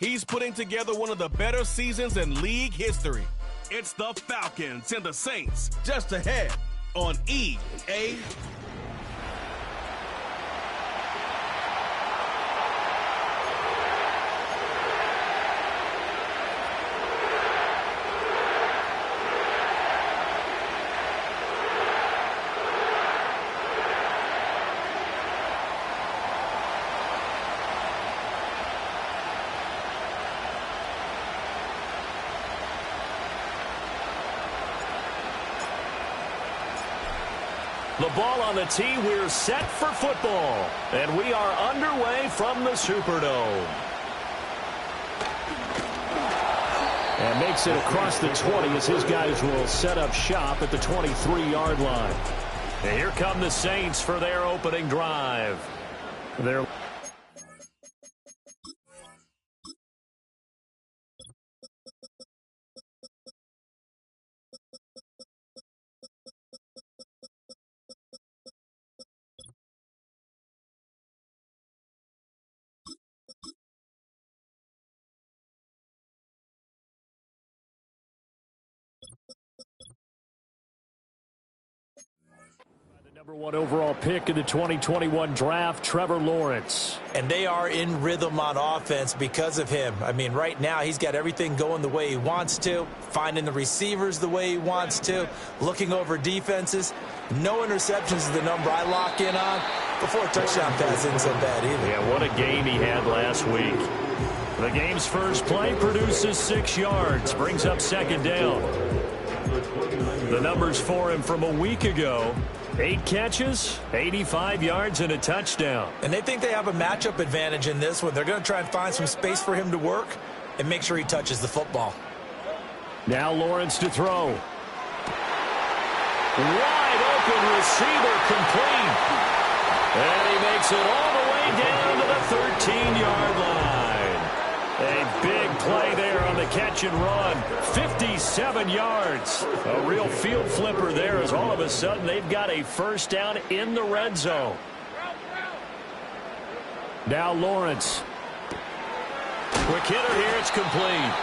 He's putting together one of the better seasons in league history. It's the Falcons and the Saints just ahead on EA. The ball on the tee, we're set for football. And we are underway from the Superdome. And makes it across the 20 as his guys will set up shop at the 23-yard line. And here come the Saints for their opening drive. Number 1 overall pick in the 2021 draft, Trevor Lawrence. And they are in rhythm on offense because of him. I mean, right now he's got everything going the way he wants to, finding the receivers the way he wants to, looking over defenses. No interceptions is the number I lock in on. Before a touchdown pass isn't so bad either. Yeah, what a game he had last week. The game's first play produces 6 yards, brings up second down. The numbers for him from a week ago: 8 catches, 85 yards, and a touchdown. And they think they have a matchup advantage in this one. They're going to try and find some space for him to work and make sure he touches the football. Now Lawrence to throw. Wide open receiver, complete. And he makes it all the way down to the 13-yard line. A big play there on the catch and run. 57 yards. A real field flipper there as all of a sudden they've got a first down in the red zone. Now Lawrence. Quick hitter here, it's complete.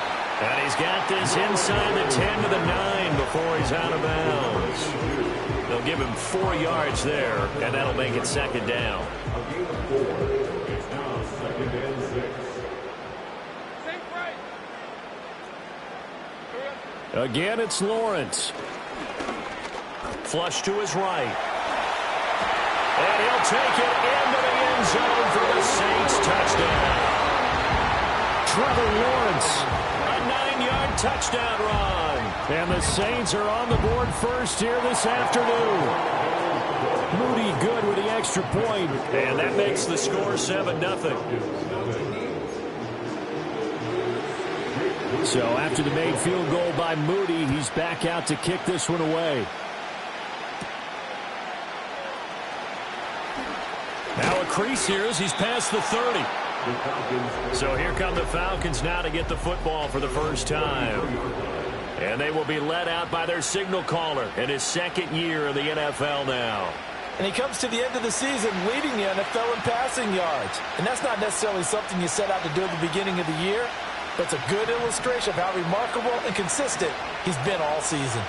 And he's got this inside the 10 to the 9 before he's out of bounds. They'll give him 4 yards there, and that'll make it second down. Again, it's Lawrence. Flush to his right. And he'll take it into the end zone for the Saints touchdown. Trevor Lawrence, a 9-yard touchdown run. And the Saints are on the board first here this afternoon. Moody good with the extra point. And that makes the score 7-0. So after the made field goal by Moody, he's back out to kick this one away. Now a crease here as he's past the 30. So here come the Falcons now to get the football for the first time. And they will be led out by their signal caller in his second year in the NFL now. And he comes to the end of the season leading the NFL in passing yards. And that's not necessarily something you set out to do at the beginning of the year. That's a good illustration of how remarkable and consistent he's been all season.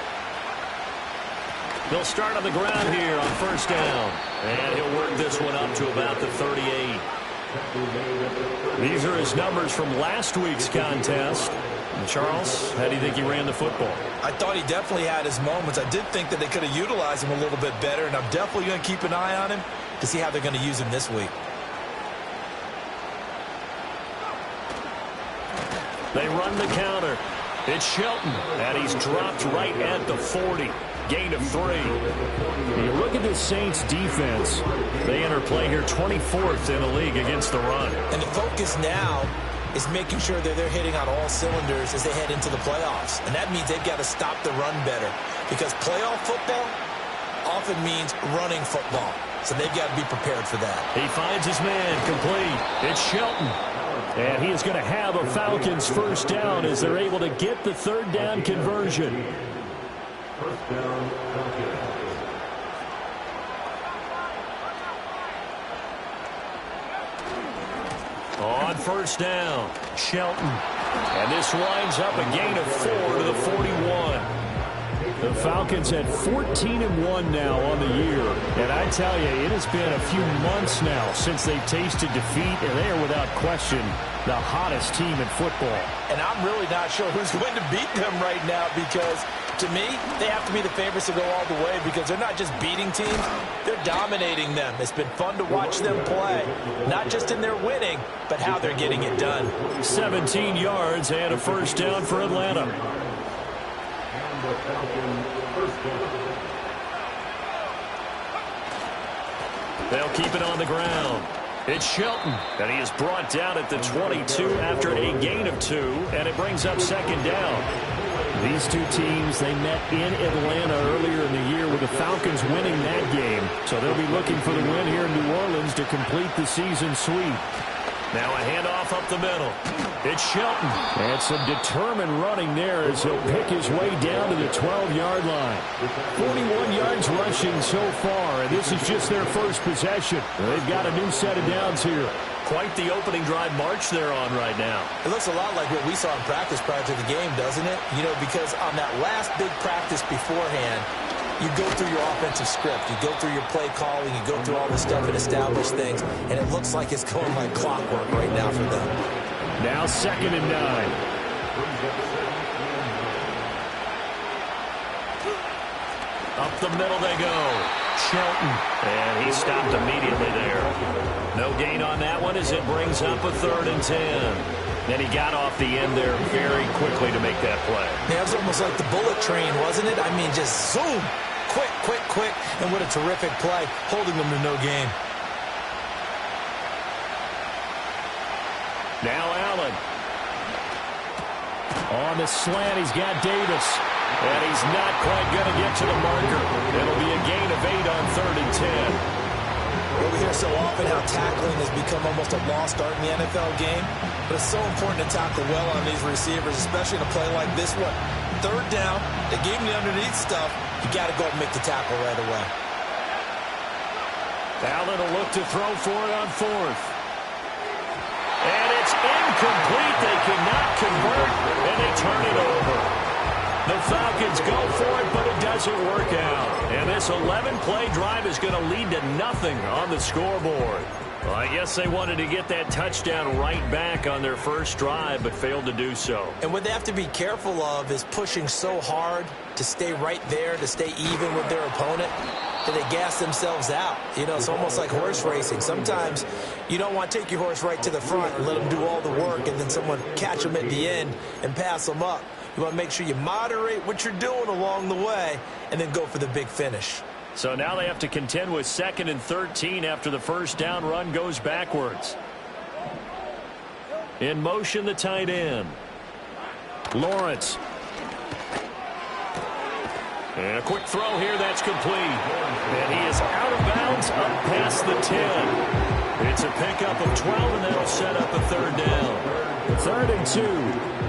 They'll start on the ground here on first down. And he'll work this one up to about the 38. These are his numbers from last week's contest. And Charles, how do you think he ran the football? I thought he definitely had his moments. I did think that they could have utilized him a little bit better, and I'm definitely going to keep an eye on him to see how they're going to use him this week. They run the counter. It's Shelton, and he's dropped right at the 40. Gain of 3. You look at the Saints defense. They enter play here 24th in the league against the run. And the focus now is making sure that they're hitting on all cylinders as they head into the playoffs. And that means they've got to stop the run better, because playoff football often means running football. So they've got to be prepared for that. He finds his man, complete. It's Shelton. And he is going to have a Falcons first down as they're able to get the third down conversion. First down, Falcons. On first down, Shelton. And this winds up a gain of 4 to the 41. The Falcons at 14-1 now on the year. And I tell you, it has been a few months now since they've tasted defeat, and they are without question the hottest team in football. And I'm really not sure who's going to beat them right now, because to me, they have to be the favorites to go all the way, because they're not just beating teams, they're dominating them. It's been fun to watch them play, not just in their winning, but how they're getting it done. 17 yards and a first down for Atlanta. They'll keep it on the ground. It's Shelton, and he is brought down at the 22 after a gain of 2, and it brings up second down. These two teams, they met in Atlanta earlier in the year with the Falcons winning that game. So they'll be looking for the win here in New Orleans to complete the season sweep. Now a handoff up the middle. It's Shelton. And some determined running there as he'll pick his way down to the 12-yard line. 41 yards rushing so far, and this is just their first possession. They've got a new set of downs here. Quite the opening drive march they're on right now. It looks a lot like what we saw in practice prior to the game, doesn't it? You know, because on that last big practice beforehand, you go through your offensive script, you go through your play calling, you go through all this stuff and establish things, and it looks like it's going like clockwork right now for them. Now 2nd and 9. Up the middle they go. Shelton. And he stopped immediately there. No gain on that one as it brings up a 3rd and 10. Then he got off the end there very quickly to make that play. Yeah, it was almost like the bullet train, wasn't it? I mean, just zoom. Quick, quick, quick. And what a terrific play, holding them to no gain. Now Allen. On the slant, he's got Davis. And he's not quite going to get to the marker. It'll be a gain of 8 on 3rd and 10. We hear so often how tackling has become almost a lost art in the NFL game. But it's so important to tackle well on these receivers, especially in a play like this one. 3rd down, they gave him the underneath stuff. You got to go and make the tackle right away. Allen will look to throw for it on 4th. And it's incomplete. They cannot convert, and they turn it over. The Falcons go for it, but it doesn't work out. And this 11-play drive is going to lead to nothing on the scoreboard. Well, I guess they wanted to get that touchdown right back on their first drive, but failed to do so. And what they have to be careful of is pushing so hard to stay right there, to stay even with their opponent, that they gas themselves out. You know, it's almost like horse racing. Sometimes you don't want to take your horse right to the front and let them do all the work, and then someone catch them at the end and pass them up. You want to make sure you moderate what you're doing along the way and then go for the big finish. So now they have to contend with 2nd and 13 after the first down run goes backwards. In motion, the tight end. Lawrence. And a quick throw here, that's complete. And he is out of bounds up past the 10. It's a pickup of 12, and that'll set up a 3rd down. 3rd and 2.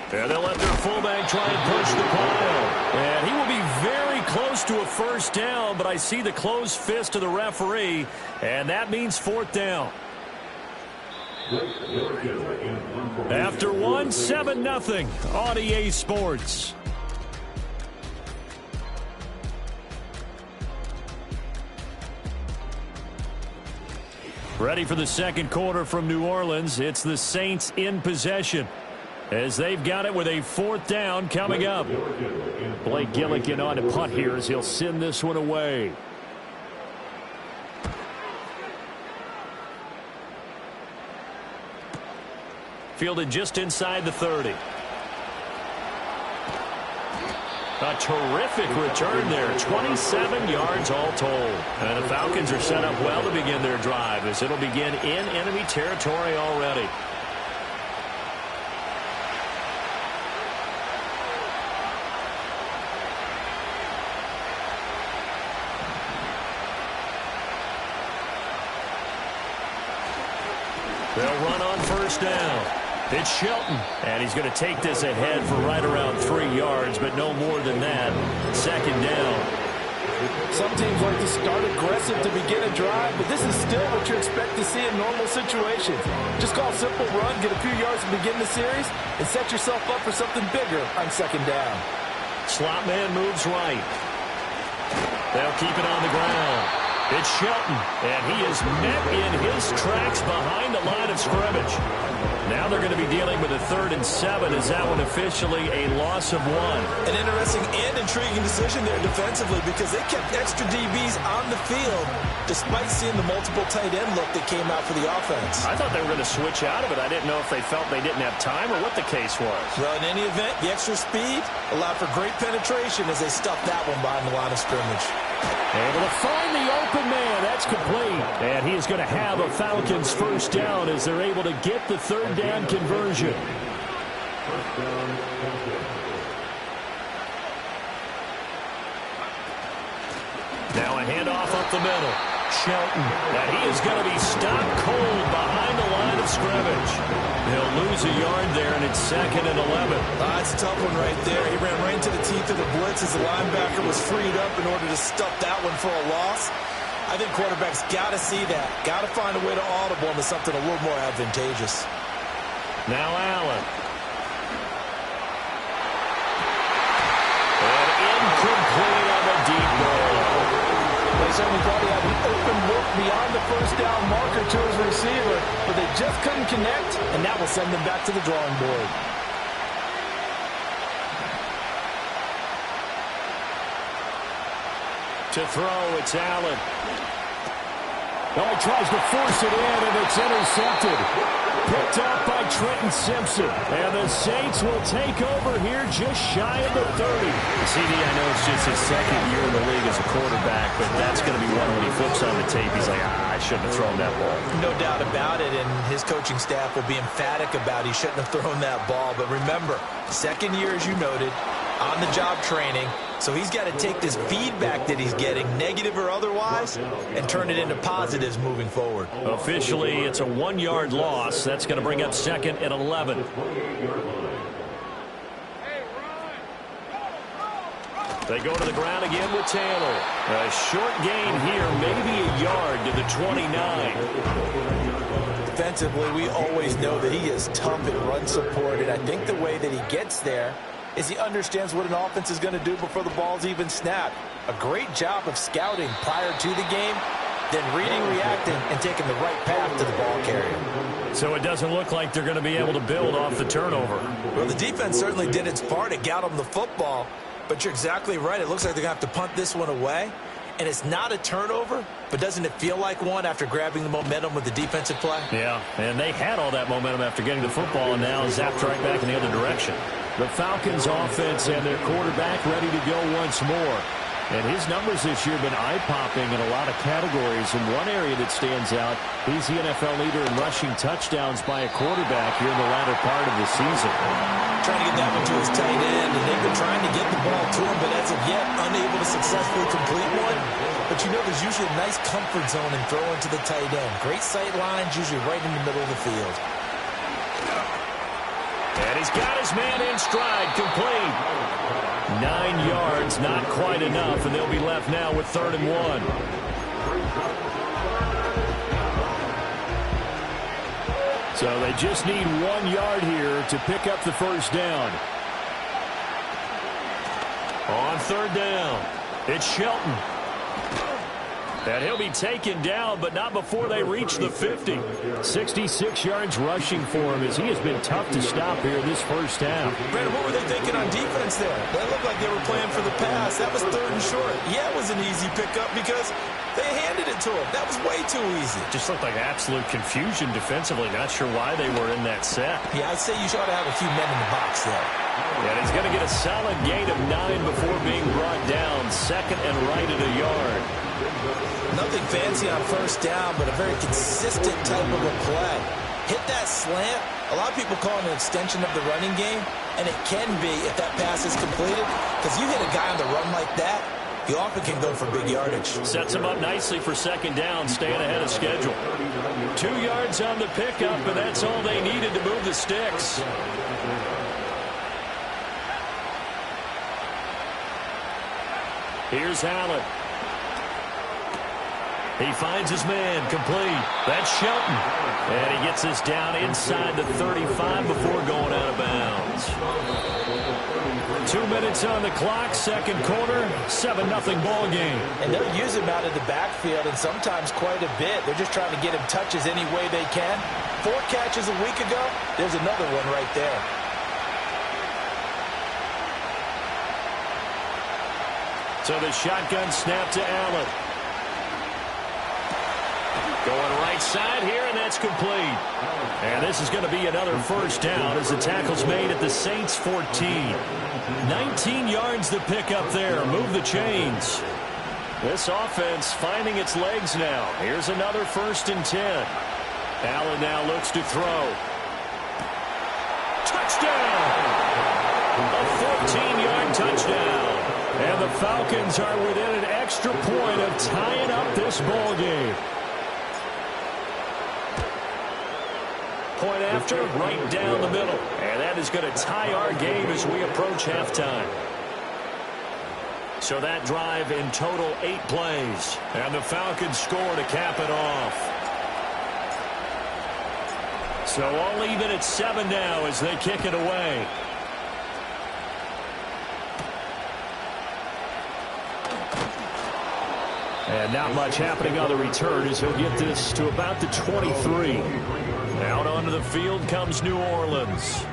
And they'll let their fullback try and push the pile. And he will be very close to a first down, but I see the closed fist of the referee, and that means 4th down. After 1, 7-0 on EA Sports. Ready for the second quarter from New Orleans. It's the Saints in possession, as they've got it with a 4th down coming up. Blake Gillikin on to punt here as he'll send this one away. Fielded just inside the 30. A terrific return there. 27 yards all told. And the Falcons are set up well to begin their drive, as it'll begin in enemy territory already. They'll run on first down. It's Shelton, and he's going to take this ahead for right around 3 yards, but no more than that. 2nd down. Some teams like to start aggressive to begin a drive, but this is still what you expect to see in normal situations. Just call a simple run, get a few yards to begin the series, and set yourself up for something bigger on second down. Slot man moves right. They'll keep it on the ground. It's Shelton, and he is met in his tracks behind the line of scrimmage. Now they're going to be dealing with a 3rd and 7. Is that one officially a loss of 1? An interesting and intriguing decision there defensively because they kept extra DBs on the field despite seeing the multiple tight end look that came out for the offense. I thought they were going to switch out of it. I didn't know if they felt they didn't have time or what the case was. Well, in any event, the extra speed allowed for great penetration as they stuffed that one behind the line of scrimmage. Able to find the open man. That's complete. And he is going to have a Falcons first down as they're able to get the 3rd down conversion. Now a handoff up the middle. Shelton. And he is going to be stopped cold behind the line of scrimmage. He'll lose a yard there, and it's 2nd and 11. That's a tough one right there. He ran right into the teeth of the blitz as the linebacker was freed up in order to stuff that one for a loss. I think quarterbacks got to see that. Got to find a way to audible into something a little more advantageous. Now Allen. And incomplete on the deep ball. They certainly thought he had an open look beyond the first down marker to his receiver, but they just couldn't connect, and that will send them back to the drawing board. To throw, it's Allen. Oh, he tries to force it in, and it's intercepted. Picked up by Trenton Simpson. And the Saints will take over here just shy of the 30. CD, I know it's just his 2nd year in the league as a quarterback, but that's going to be one when he flips on the tape. He's like, I shouldn't have thrown that ball. No doubt about it, and his coaching staff will be emphatic about he shouldn't have thrown that ball. But remember, 2nd year, as you noted, on-the-job training. So he's got to take this feedback that he's getting, negative or otherwise, and turn it into positives moving forward. Officially, it's a 1-yard loss. That's going to bring up 2nd and 11. They go to the ground again with Taylor. A short gain here, maybe a yard to the 29. Defensively, we always know that he is tough in run support, and I think the way that he gets there is he understands what an offense is going to do before the ball's even snapped. A great job of scouting prior to the game, then reading, reacting, and taking the right path to the ball carrier. So it doesn't look like they're going to be able to build off the turnover. Well, the defense certainly did its part. It got them the football, but you're exactly right. It looks like they're going to have to punt this one away. And it's not a turnover, but doesn't it feel like one after grabbing the momentum with the defensive play? Yeah, and they had all that momentum after getting the football and now zapped right back in the other direction. The Falcons offense and their quarterback ready to go once more. And his numbers this year have been eye-popping in a lot of categories. In one area that stands out, he's the NFL leader in rushing touchdowns by a quarterback here in the latter part of the season. Trying to get that one to his tight end, and they've been trying to get the ball to him, but as of yet, unable to successfully complete one. But you know there's usually a nice comfort zone in throwing to the tight end. Great sight lines, usually right in the middle of the field. And he's got his man in stride, complete. 9 yards, not quite enough, and they'll be left now with 3rd and 1. So they just need 1 yard here to pick up the first down. On 3rd down, it's Shelton. And he'll be taken down, but not before they reach the 50. 66 yards rushing for him as he has been tough to stop here this first half. Brandon, what were they thinking on defense there? They looked like they were playing for the pass. That was 3rd and short. Yeah, it was an easy pickup because they handed it to him. That was way too easy. Just looked like absolute confusion defensively. Not sure why they were in that set. Yeah, I'd say you ought to have a few men in the box there. And he's going to get a solid gain of 9 before being brought down. 2nd and right at a yard. Nothing fancy on first down, but a very consistent type of a play. Hit that slant. A lot of people call it an extension of the running game, and it can be if that pass is completed, because you hit a guy on the run like that, you often can go for big yardage. Sets him up nicely for 2nd down, staying ahead of schedule. 2 yards on the pickup, and that's all they needed to move the sticks. Here's Allen. He finds his man, complete. That's Shelton. And he gets us down inside the 35 before going out of bounds. 2 minutes on the clock, second quarter, 7-0 ball game. And they'll use him out of the backfield, and sometimes quite a bit. They're just trying to get him touches any way they can. 4 catches a week ago, there's another one right there. So the shotgun snap to Allen. Going right side here, and that's complete. And this is going to be another first down as the tackle's made at the Saints 14. 19 yards to pick up there. Move the chains. This offense finding its legs now. Here's another 1st and 10. Allen now looks to throw. Touchdown! A 14-yard touchdown. And the Falcons are within an extra point of tying up this ball game. Point after, right down the middle. And that is going to tie our game as we approach halftime. So that drive in total 8 plays. And the Falcons score to cap it off. So all even at 7 now as they kick it away. And not much happening on the return as he'll get this to about the 23. Out onto the field comes New Orleans.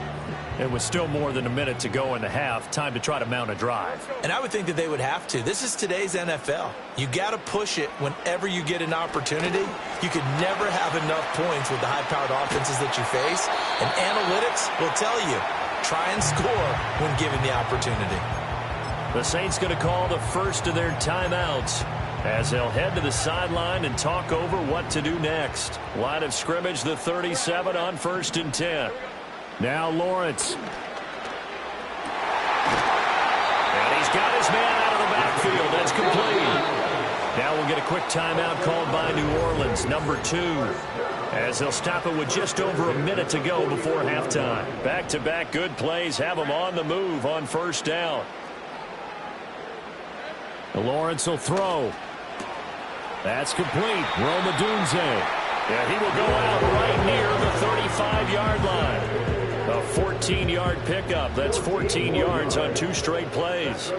And with still more than a minute to go in the half, time to try to mount a drive. And I would think that they would have to. This is today's NFL. You got to push it whenever you get an opportunity. You could never have enough points with the high-powered offenses that you face. And analytics will tell you, try and score when given the opportunity. The Saints going to call the first of their timeouts as they'll head to the sideline and talk over what to do next. Line of scrimmage, the 37 on 1st and 10. Now Lawrence. And he's got his man out of the backfield. That's complete. Now we'll get a quick timeout called by New Orleans, number 2. As they'll stop it with just over a minute to go before halftime. Back-to-back good plays have them on the move on 1st down. Lawrence will throw. That's complete. Rome Odunze. Yeah, he will go out right near the 35-yard line. A 14-yard pickup. That's 14 yards on 2 straight plays.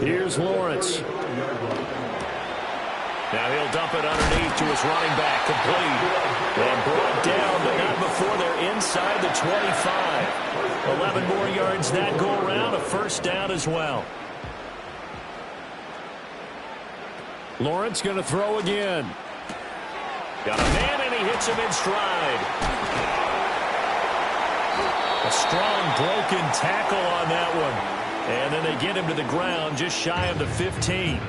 Here's Lawrence. Now he'll dump it underneath to his running back. Complete. And brought down, but not before they're inside the 25. 11 more yards that go around. A first down as well. Lawrence going to throw again. Got a man, and he hits him in stride. A strong broken tackle on that one. And then they get him to the ground just shy of the 15.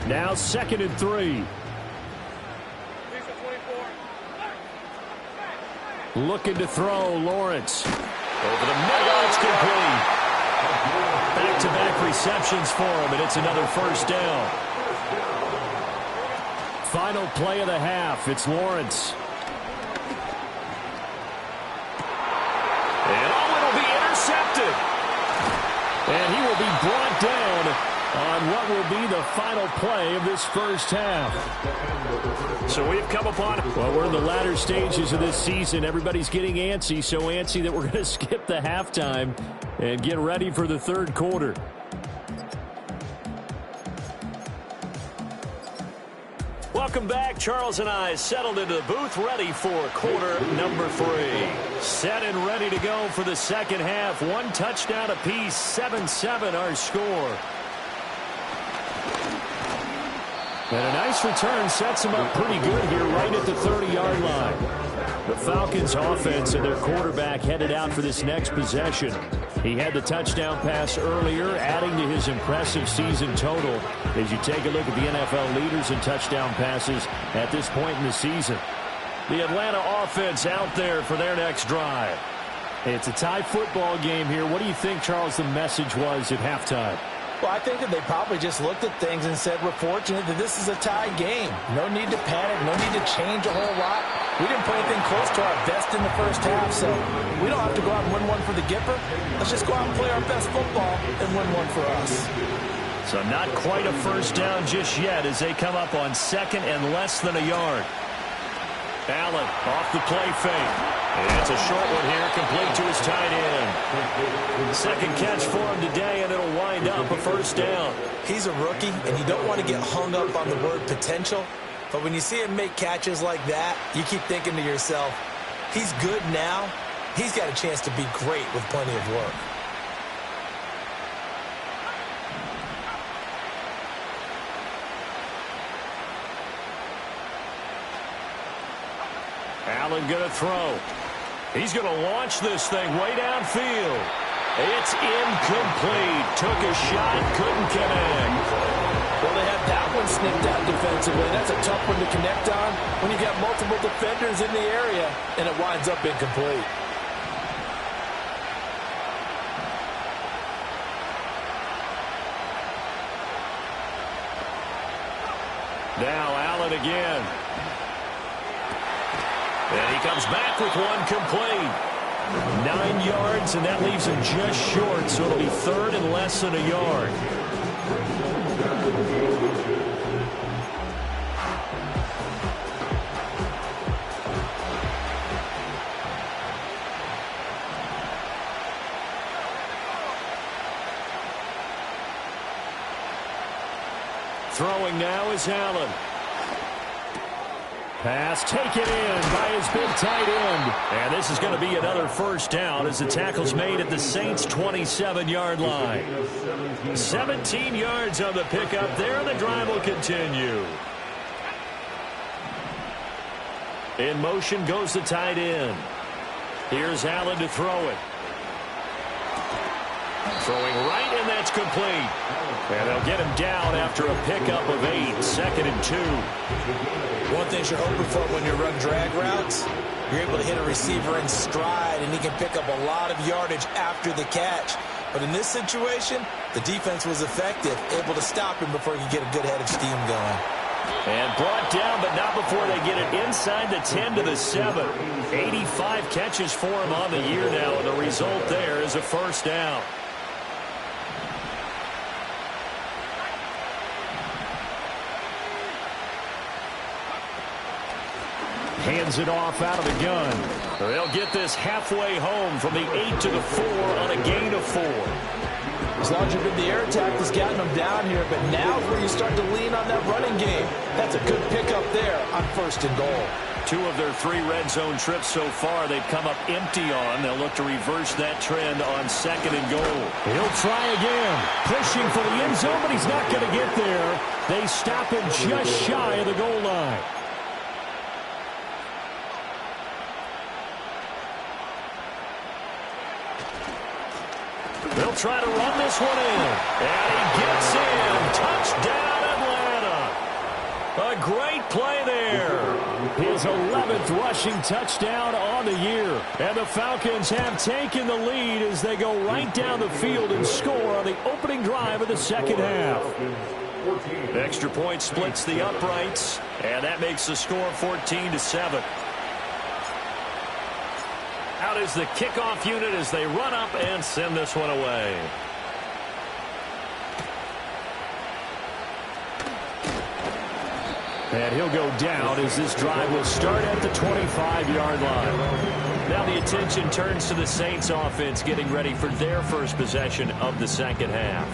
Now 2nd and 3. Looking to throw, Lawrence. Over the middle, it's complete. Back-to-back receptions for him, and it's another first down. Final play of the half, it's Lawrence. And it'll be intercepted. And he will be brought down on what will be the final play of this first half. So we've come upon, well, we're in the latter stages of this season. Everybody's getting antsy, so antsy that we're going to skip the halftime and get ready for the 3rd quarter. Welcome back. Charles and I settled into the booth, ready for quarter number 3. Set and ready to go for the second half. 1 touchdown apiece, 7-7 our score. And a nice return sets him up pretty good here right at the 30-yard line. The Falcons offense and their quarterback headed out for this next possession. He had the touchdown pass earlier, adding to his impressive season total as you take a look at the NFL leaders in touchdown passes at this point in the season. The Atlanta offense out there for their next drive. It's a tie football game here. What do you think, Charles, the message was at halftime? Well, I think that they probably just looked at things and said, we're fortunate that this is a tie game. No need to panic, no need to change a whole lot. We didn't play anything close to our best in the first half, so we don't have to go out and win one for the Gipper. Let's just go out and play our best football and win one for us. So not quite a first down just yet as they come up on second and less than a yard. Allen off the play fake. And it's a short one here, complete to his tight end. Second catch for him today, and it'll wind up a first down. He's a rookie, and you don't want to get hung up on the word potential. But when you see him make catches like that, you keep thinking to yourself, he's good now. He's got a chance to be great with plenty of work. Allen going to throw. He's going to launch this thing way downfield. It's incomplete. Took a shot, couldn't connect. Well, they had that one snipped out defensively. That's a tough one to connect on when you got multiple defenders in the area, and it winds up incomplete. Now Allen again. And he comes back with one complete. 9 yards, and that leaves him just short, so it'll be third and less than a yard. Throwing now is Allen. Pass taken in by his big tight end. And this is going to be another first down as the tackle's made at the Saints' 27-yard line. 17 yards on the pickup there. The drive will continue. In motion goes the tight end. Here's Allen to throw it. Throwing right, and that's complete. And they'll get him down after a pickup of 8, 2nd and 2. One thing you're hoping for when you run drag routes, you're able to hit a receiver in stride, and he can pick up a lot of yardage after the catch. But in this situation, the defense was effective, able to stop him before he could get a good head of steam going. And brought down, but not before they get it inside the 10 to the 7. 85 catches for him on the year now, and the result there is a first down. Hands it off out of the gun. They'll get this halfway home from the 8 to the 4 on a gain of 4. As long as you've been the air attack has gotten them down here, but now is where you start to lean on that running game. That's a good pickup there on 1st and goal. 2 of their 3 red zone trips so far they've come up empty on. They'll look to reverse that trend on 2nd and goal. He'll try again. Pushing for the end zone, but he's not going to get there. They stop him just shy of the goal line. They'll try to run this one in. And he gets in. Touchdown, Atlanta. A great play there. His 11th rushing touchdown on the year. And the Falcons have taken the lead as they go right down the field and score on the opening drive of the second half. Extra point splits the uprights, and that makes the score 14-7. Out is the kickoff unit as they run up and send this one away. And he'll go down as this drive will start at the 25-yard line. Now the attention turns to the Saints offense getting ready for their first possession of the second half.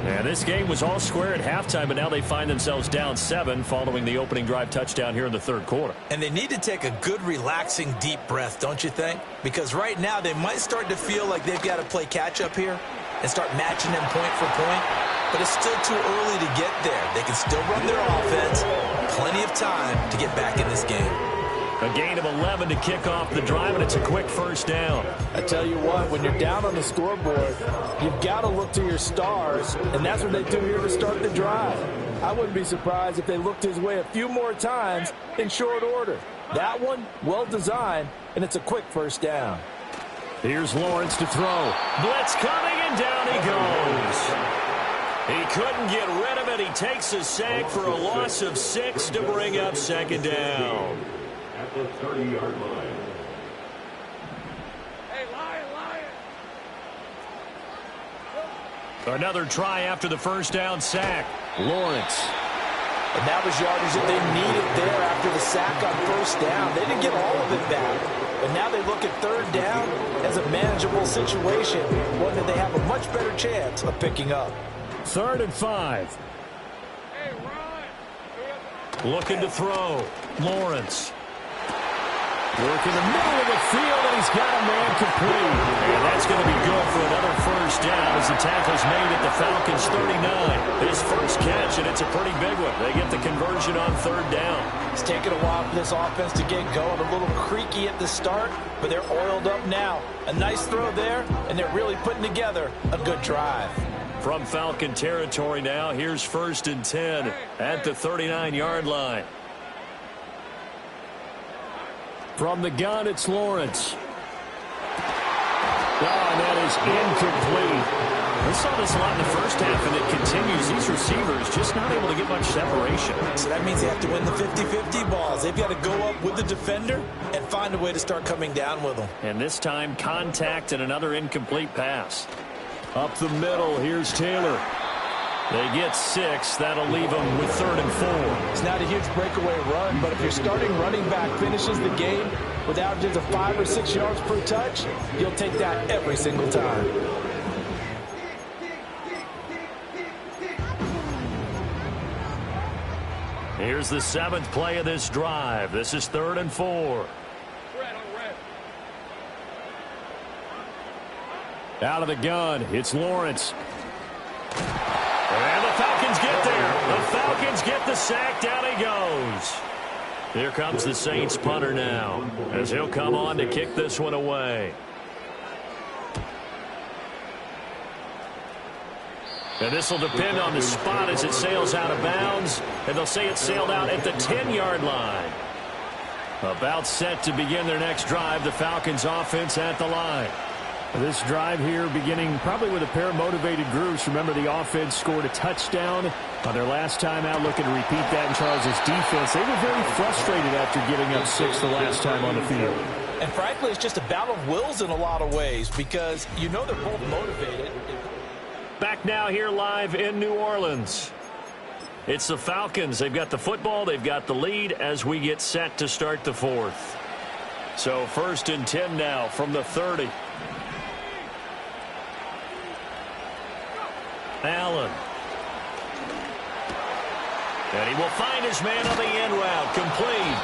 And this game was all square at halftime, but now they find themselves down 7 following the opening drive touchdown here in the third quarter. And they need to take a good, relaxing, deep breath, don't you think? Because right now they might start to feel like they've got to play catch-up here and start matching them point for point. But it's still too early to get there. They can still run their offense. Plenty of time to get back in this game. A gain of 11 to kick off the drive, and it's a quick first down. I tell you what, when you're down on the scoreboard, you've got to look to your stars, and that's what they do here to start the drive. I wouldn't be surprised if they looked his way a few more times in short order. That one, well designed, and it's a quick first down. Here's Lawrence to throw. Blitz coming, and down he goes. He couldn't get rid of it. He takes a sack for a loss of 6 to bring up second down. at the 30-yard line. Another try after the first down sack. Lawrence. And that was yardage that they needed there after the sack on first down. They didn't get all of it back. But now they look at third down as a manageable situation, one that they have a much better chance of picking up. 3rd and 5. Looking to throw. Lawrence. Work in the middle of the field, and he's got a man complete. And that's going to be good for another first down as the tackle's made at the Falcons' 39. His first catch, and it's a pretty big one. They get the conversion on 3rd down. It's taken a while for this offense to get going. A little creaky at the start, but they're oiled up now. A nice throw there, and they're really putting together a good drive. From Falcon territory now, here's 1st and 10 at the 39-yard line. From the gun, it's Lawrence. And that is incomplete. We saw this a lot in the first half, and it continues. These receivers just not able to get much separation. So that means they have to win the 50-50 balls. They've got to go up with the defender and find a way to start coming down with them. And this time, contact and another incomplete pass. Up the middle, here's Taylor. They get 6. That'll leave them with 3rd and 4. It's not a huge breakaway run, but if your starting running back finishes the game with averages of 5 or 6 yards per touch, you'll take that every single time. Here's the 7th play of this drive. This is 3rd and 4. Out of the gun, it's Lawrence. And the Falcons get there. The Falcons get the sack. Down he goes. Here comes the Saints punter now, as he'll come on to kick this one away. And this will depend on the spot as it sails out of bounds. And they'll say it sailed out at the 10-yard line. About set to begin their next drive. The Falcons offense at the line. This drive here beginning probably with a pair of motivated groups. Remember, the offense scored a touchdown on their last time out, looking to repeat that in Charles' defense. They were very frustrated after giving up 6 the last time on the field. And frankly, it's just a battle of wills in a lot of ways because you know they're both motivated. Back now here live in New Orleans. It's the Falcons. They've got the football. They've got the lead as we get set to start the 4th. So 1st and 10 now from the 30. Allen. And he will find his man on the end route. Complete.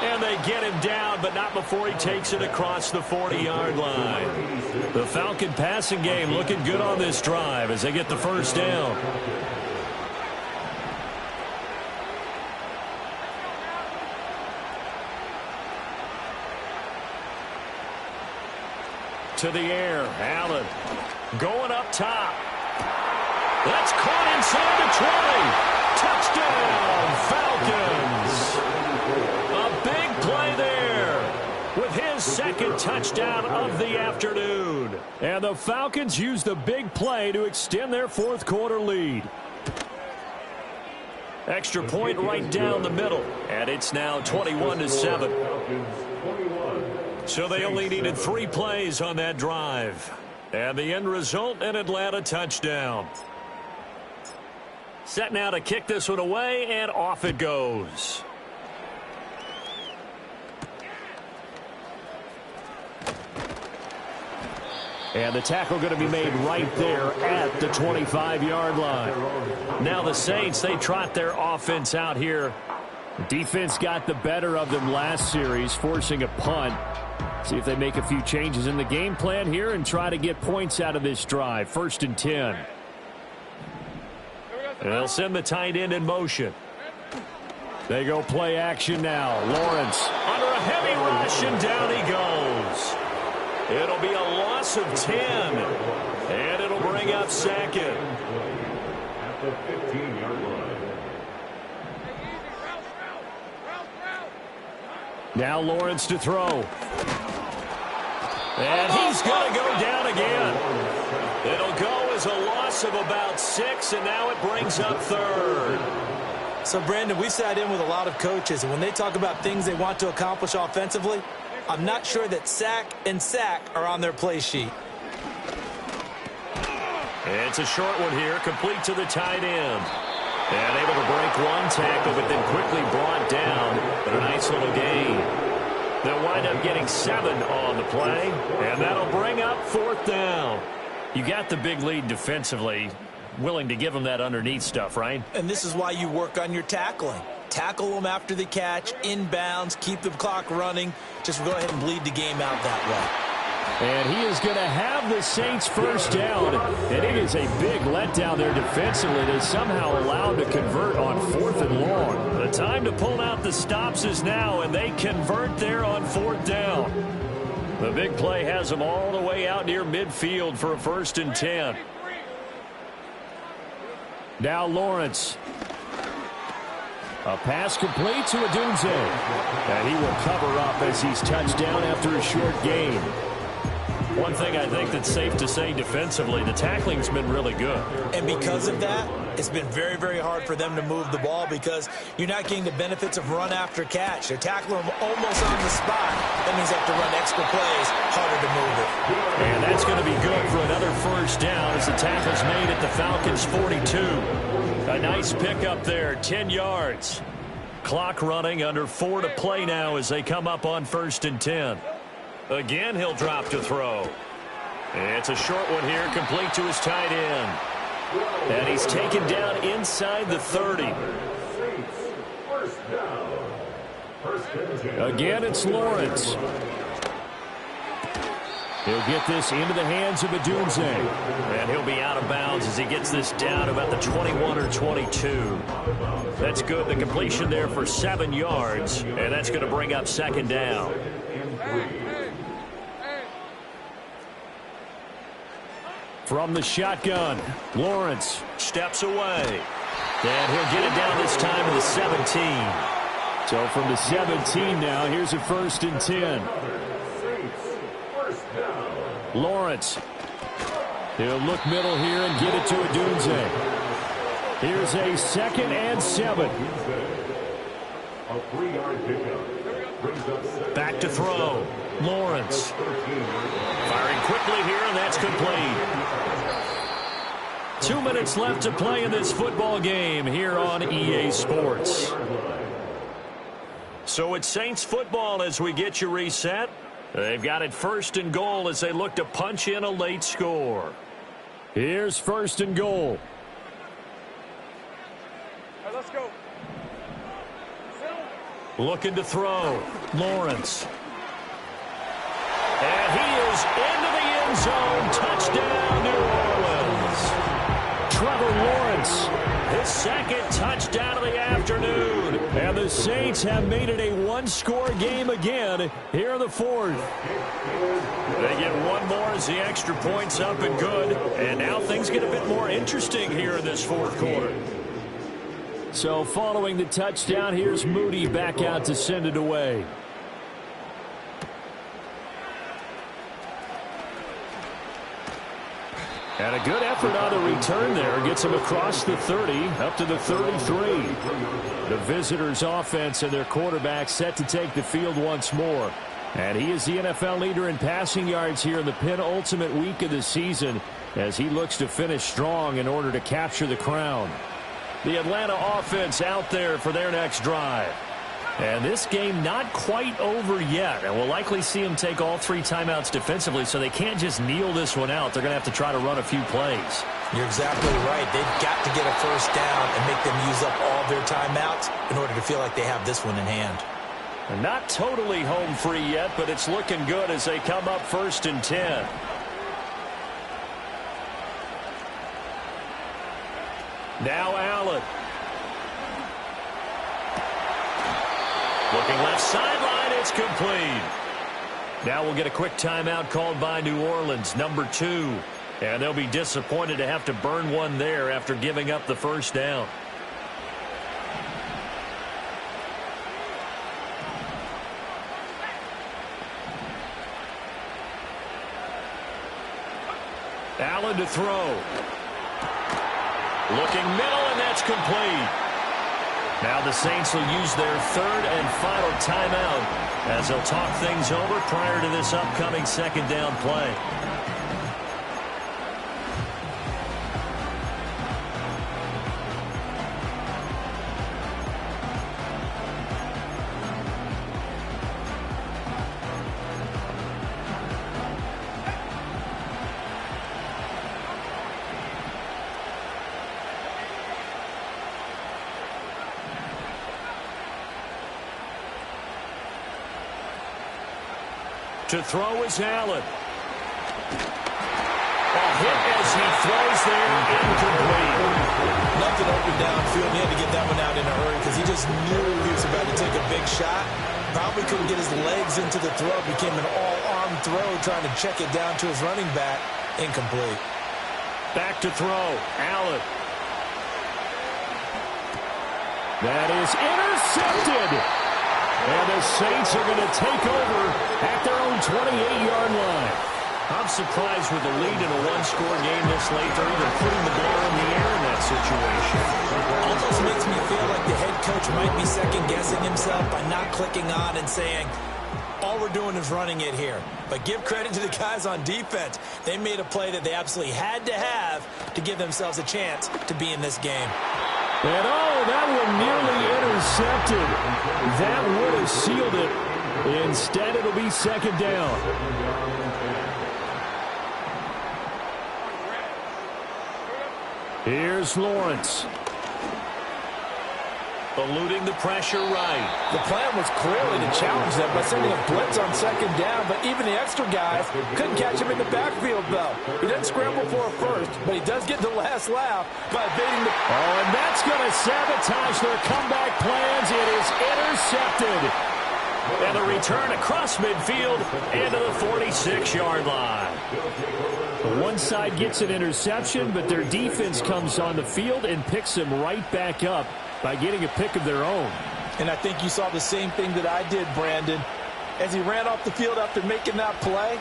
And they get him down, but not before he takes it across the 40-yard line. The Falcon passing game looking good on this drive as they get the first down. To the air. Allen going up top. That's caught inside the 20. Touchdown, Falcons. A big play there with his 2nd touchdown of the afternoon. And the Falcons use the big play to extend their 4th quarter lead. Extra point right down the middle. And it's now 21-7. So they only needed 3 plays on that drive. And the end result, an Atlanta touchdown. Set now to kick this one away, and off it goes. And the tackle going to be made right there at the 25-yard line. Now the Saints, they trot their offense out here. Defense got the better of them last series, forcing a punt. See if they make a few changes in the game plan here and try to get points out of this drive. 1st and 10. And they'll send the tight end in motion. They go play action now. Lawrence. Under a heavy rush, and down he goes. It'll be a loss of 10. And it'll bring up 2nd. At the 15-yard line. Now Lawrence to throw. And he's going to go down again. It'll go as a loss of about 6, and now it brings up 3rd. So, Brandon, we sat in with a lot of coaches, and when they talk about things they want to accomplish offensively, I'm not sure that sack and sack are on their play sheet. It's a short one here, complete to the tight end. And able to break one tackle, but then quickly brought down. But a nice little gain. They'll wind up getting 7 on the play, and that'll bring up 4th down. You got the big lead defensively. Willing to give them that underneath stuff, right? And this is why you work on your tackling. Tackle them after the catch, inbounds, keep the clock running. Just go ahead and bleed the game out that way. And he is going to have the Saints first down. And it is a big letdown there defensively. They somehow allowed to convert on 4th and long. The time to pull out the stops is now, and they convert there on 4th down. The big play has them all the way out near midfield for a 1st and 10. Now Lawrence. A pass complete to Adunze. And he will cover up as he's touched down after a short gain. One thing I think that's safe to say defensively, the tackling's been really good. And because of that, it's been very, very hard for them to move the ball because you're not getting the benefits of run after catch. They're tackling them almost on the spot. That means they have to run extra plays, harder to move it. And that's going to be good for another 1st down as the tackle's made at the Falcons' 42. A nice pickup there, 10 yards. Clock running, under 4 to play now as they come up on 1st and 10. Again, he'll drop to throw. It's a short one here, complete to his tight end. And he's taken down inside the 30. Again, it's Lawrence. He'll get this into the hands of Adunze. And he'll be out of bounds as he gets this down about the 21 or 22. That's good. The completion there for 7 yards. And that's going to bring up 2nd down. From the shotgun, Lawrence steps away. And he'll get it down this time to the 17. So from the 17 now, here's a 1st and 10. Lawrence. He'll look middle here and get it to Adunze. Here's a 2nd and 7. Back to throw. Lawrence. Firing quickly here, and that's complete. 2 minutes left to play in this football game here on EA Sports. So it's Saints football as we get you reset. They've got it 1st and goal as they look to punch in a late score. Here's 1st and goal. All right, let's go. Looking to throw. Lawrence. And he is into the end zone. Touchdown, New Orleans. Trevor Lawrence. His 2nd touchdown of the afternoon. And the Saints have made it a 1-score game again here in the 4th. They get one more as the extra point's up and good. And now things get a bit more interesting here in this 4th quarter. So following the touchdown, here's Moody back out to send it away. And a good effort on the return there. Gets him across the 30, up to the 33. The visitors' offense and their quarterback set to take the field once more. And he is the NFL leader in passing yards here in the penultimate week of the season as he looks to finish strong in order to capture the crown. The Atlanta offense out there for their next drive. And this game not quite over yet. And we'll likely see them take all 3 timeouts defensively, so they can't just kneel this one out. They're going to have to try to run a few plays. You're exactly right. They've got to get a 1st down and make them use up all their timeouts in order to feel like they have this one in hand. And not totally home free yet, but it's looking good as they come up 1st and 10. Now Allen. Looking left sideline, it's complete. Now we'll get a quick timeout called by New Orleans, number 2. And they'll be disappointed to have to burn one there after giving up the 1st down. Allen to throw. Looking middle, and that's complete. Now the Saints will use their third and final timeout as they'll talk things over prior to this upcoming second down play. To throw is Allen. A hit as he throws there, incomplete. Nothing open downfield. He had to get that one out in a hurry because he just knew he was about to take a big shot. Probably couldn't get his legs into the throw. Became an all-arm throw trying to check it down to his running back. Incomplete. Back to throw. Allen. That is intercepted. And the Saints are going to take over at their own 28-yard line. I'm surprised with the lead in a one-score game this late. They're either putting the ball in the air in that situation. Almost makes me feel like the head coach might be second-guessing himself by not clicking on and saying, all we're doing is running it here. But give credit to the guys on defense. They made a play that they absolutely had to have to give themselves a chance to be in this game. And oh, that one nearly intercepted. That would have sealed it. Instead, it'll be second down. Here's Lawrence. Eluding the pressure right. The plan was clearly to challenge them by sending a blitz on second down, but even the extra guys couldn't catch him in the backfield, though. He doesn't scramble for a first, but he does get the last laugh by evading the... Oh, and that's going to sabotage their comeback plans. It is intercepted. And the return across midfield into the 46-yard line. One side gets an interception, but their defense comes on the field and picks them right back up by getting a pick of their own. And I think you saw the same thing that I did, Brandon. As he ran off the field after making that play,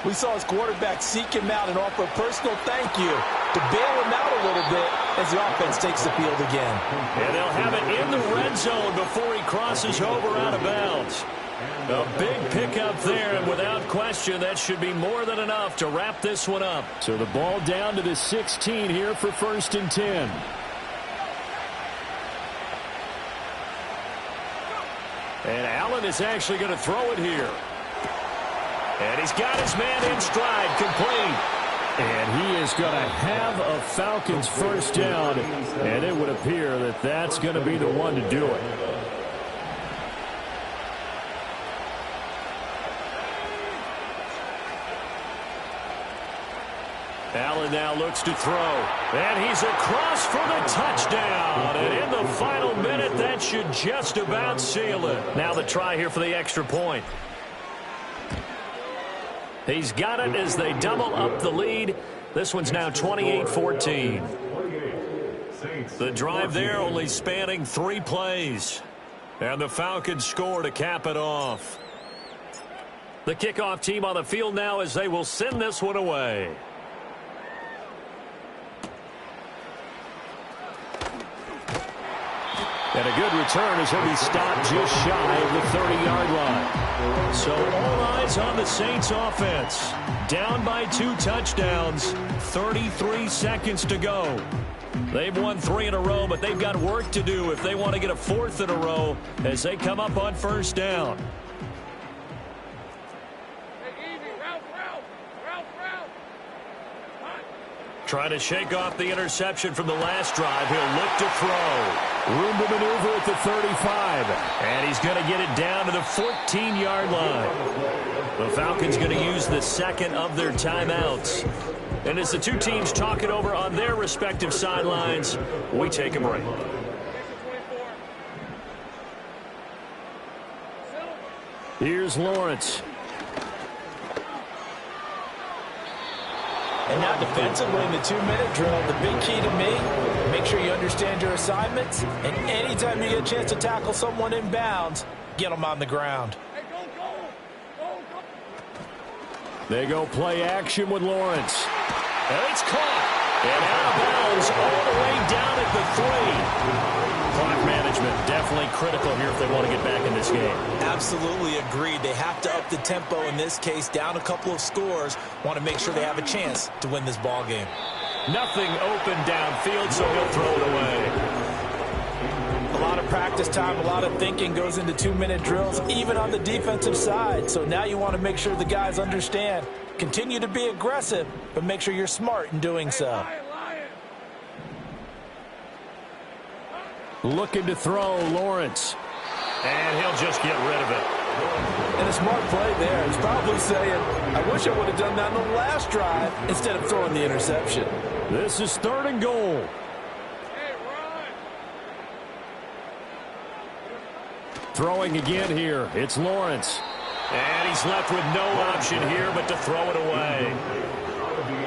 we saw his quarterback seek him out and offer a personal thank you to bail him out a little bit as the offense takes the field again. And they'll have it in the red zone before he crosses over out of bounds. A big pickup there, and without question, that should be more than enough to wrap this one up. So the ball down to the 16 here for 1st and 10. And Allen is actually going to throw it here. And he's got his man in stride, complete. And he is going to have a Falcons first down, and it would appear that that's going to be the one to do it. Allen now looks to throw. And he's across for the touchdown. And in the final minute, that should just about seal it. Now the try here for the extra point. He's got it as they double up the lead. This one's now 28-14. The drive there only spanning 3 plays. And the Falcons score to cap it off. The kickoff team on the field now as they will send this one away. And a good return as he'll be stopped just shy of the 30-yard line. So all eyes on the Saints offense. Down by 2 touchdowns, 33 seconds to go. They've won 3 in a row, but they've got work to do if they want to get a 4th in a row as they come up on first down. Trying to shake off the interception from the last drive. He'll look to throw. Room to maneuver at the 35. And he's going to get it down to the 14-yard line. The Falcons going to use the second of their timeouts. And as the two teams talk it over on their respective sidelines, we take a break. Here's Lawrence. And now defensively in the 2-minute drill, the big key to me, make sure you understand your assignments, and anytime you get a chance to tackle someone in bounds, get them on the ground. They go play action with Lawrence. And it's caught. And out of bounds all the way down at the 3. Clock management definitely critical here if they want to get back in this game. Absolutely agreed. They have to up the tempo in this case, down a couple of scores. Want to make sure they have a chance to win this ball game. Nothing open downfield, so he'll throw it away. A lot of practice time, a lot of thinking goes into 2-minute drills, even on the defensive side. So now you want to make sure the guys understand. Continue to be aggressive, but make sure you're smart in doing so. Looking to throw, Lawrence. And he'll just get rid of it. And a smart play there. He's probably saying, I wish I would have done that on the last drive instead of throwing the interception. This is 3rd and goal. Throwing again here. It's Lawrence. And he's left with no option here but to throw it away.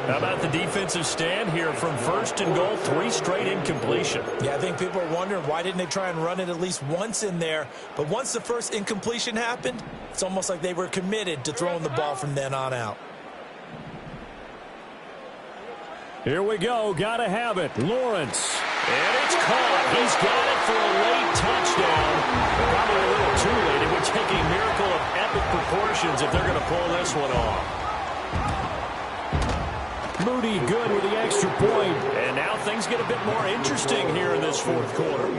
How about the defensive stand here from 1st and goal, 3 straight incompletion. Yeah, I think people are wondering why didn't they try and run it at least once in there. But once the first incompletion happened, it's almost like they were committed to throwing the ball from then on out. Here we go. Got to have it. Lawrence. And it's caught. He's got it for a late touchdown. Probably a little too late. It would take a miracle of epic proportions if they're going to pull this one off. Moody good with the extra point. And now things get a bit more interesting here in this 4th quarter.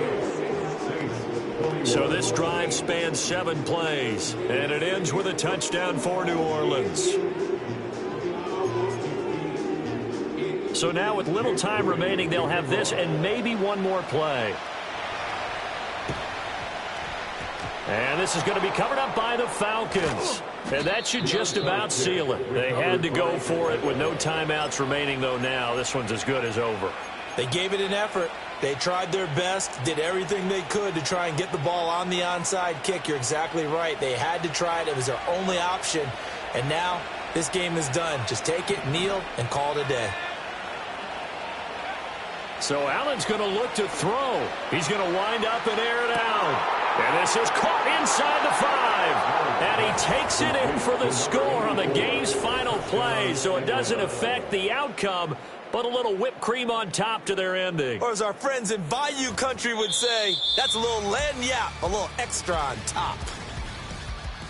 So this drive spans 7 plays. And it ends with a touchdown for New Orleans. So now with little time remaining, they'll have this and maybe one more play. And this is going to be covered up by the Falcons. And that should just about seal it. They had to go for it with no timeouts remaining, though now. This one's as good as over. They gave it an effort. They tried their best, did everything they could to try and get the ball on the onside kick. You're exactly right. They had to try it. It was their only option. And now this game is done. Just take it, kneel, and call it a day. So Allen's going to look to throw. He's going to wind up and air it out. And this is caught inside the 5. And he takes it in for the score on the game's final play. So it doesn't affect the outcome, but a little whipped cream on top to their ending. Or as our friends in Bayou Country would say, that's a little lagniappe, a little extra on top.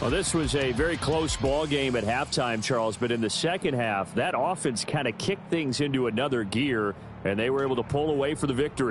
Well, this was a very close ball game at halftime, Charles, but in the second half, that offense kind of kicked things into another gear, and they were able to pull away for the victory.